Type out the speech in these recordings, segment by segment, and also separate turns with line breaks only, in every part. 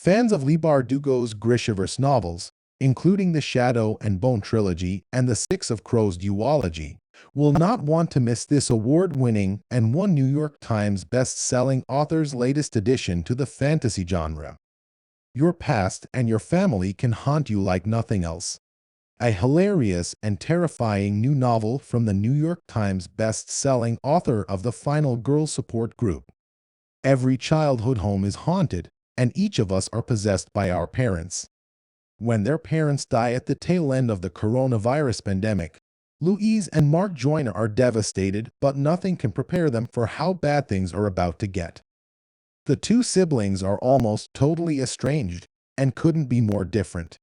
Fans of Leigh Bardugo's Grishaverse novels, including the Shadow and Bone trilogy and the Six of Crows duology, will not want to miss this award-winning and one New York Times best-selling author's latest addition to the fantasy genre. Your past and your family can haunt you like nothing else. A hilarious and terrifying new novel from the New York Times best-selling author of the Final Girl Support Group. Every childhood home is haunted, and each of us are possessed by our parents. When their parents die at the tail end of the coronavirus pandemic, Louise and Mark Joyner are devastated, but nothing can prepare them for how bad things are about to get. The two siblings are almost totally estranged and couldn't be more different.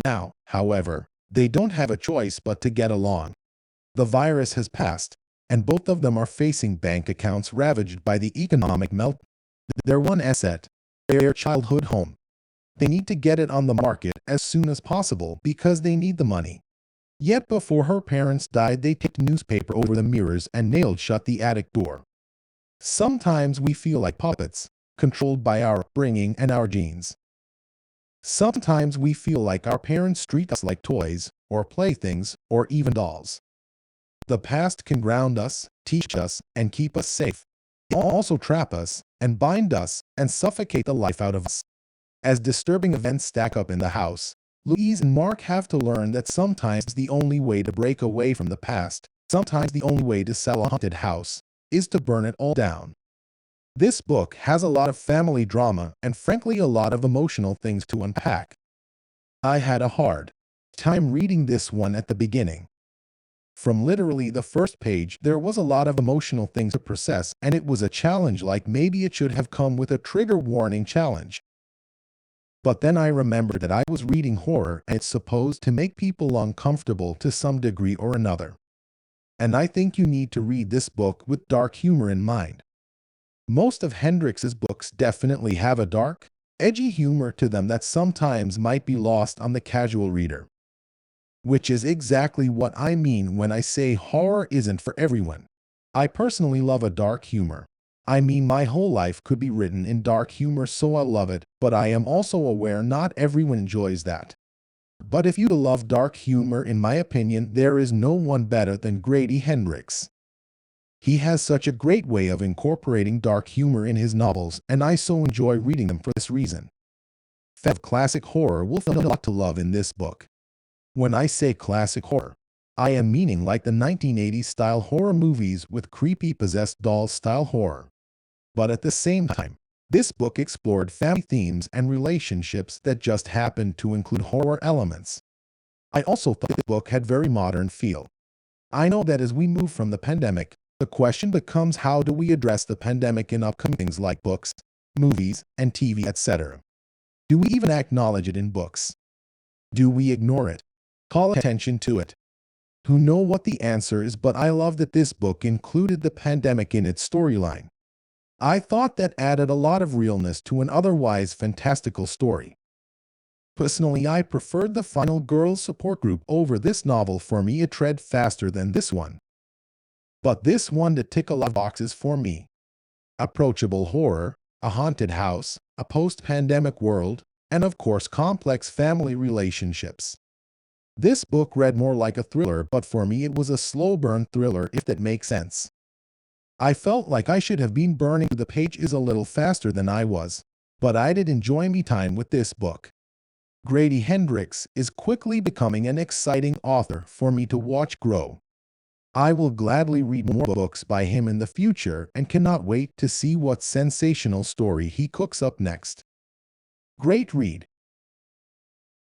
Now, however, they don't have a choice but to get along. The virus has passed, and both of them are facing bank accounts ravaged by the economic meltdown. Their one asset, their childhood home. They need to get it on the market as soon as possible because they need the money. Yet before her parents died, they taped newspaper over the mirrors and nailed shut the attic door. Sometimes we feel like puppets, controlled by our upbringing and our genes. Sometimes we feel like our parents treat us like toys, or playthings, or even dolls. The past can ground us, teach us, and keep us safe. It can also trap us, and bind us, and suffocate the life out of us. As disturbing events stack up in the house, Louise and Mark have to learn that sometimes the only way to break away from the past, sometimes the only way to sell a haunted house, is to burn it all down. This book has a lot of family drama and frankly a lot of emotional things to unpack. I had a hard time reading this one at the beginning. From literally the first page, there was a lot of emotional things to process, and it was a challenge like maybe it should have come with a trigger warning challenge. But then I remembered that I was reading horror and it's supposed to make people uncomfortable to some degree or another. And I think you need to read this book with dark humor in mind. Most of Hendrix's books definitely have a dark, edgy humor to them that sometimes might be lost on the casual reader. Which is exactly what I mean when I say horror isn't for everyone. I personally love a dark humor. I mean, my whole life could be written in dark humor, so I love it, but I am also aware not everyone enjoys that. But if you love dark humor, in my opinion, there is no one better than Grady Hendrix. He has such a great way of incorporating dark humor in his novels, and I so enjoy reading them for this reason. Fans of classic horror will find a lot to love in this book. When I say classic horror, I am meaning like the 1980s style horror movies with creepy possessed doll style horror. But at the same time, this book explored family themes and relationships that just happened to include horror elements. I also thought the book had very modern feel. I know that as we move from the pandemic, the question becomes, how do we address the pandemic in upcoming things like books, movies, and TV, etc.? Do we even acknowledge it in books? Do we ignore it? Call attention to it? Who know what the answer is, but I love that this book included the pandemic in its storyline. I thought that added a lot of realness to an otherwise fantastical story. Personally, I preferred the Final Girl Support Group over this novel. For me, it tread faster than this one. But this one did tick a lot of boxes for me. Approachable horror, a haunted house, a post-pandemic world, and of course complex family relationships. This book read more like a thriller, but for me it was a slow burn thriller, if that makes sense. I felt like I should have been burning the pages a little faster than I was, but I did enjoy me time with this book. Grady Hendrix is quickly becoming an exciting author for me to watch grow. I will gladly read more books by him in the future and cannot wait to see what sensational story he cooks up next. Great read.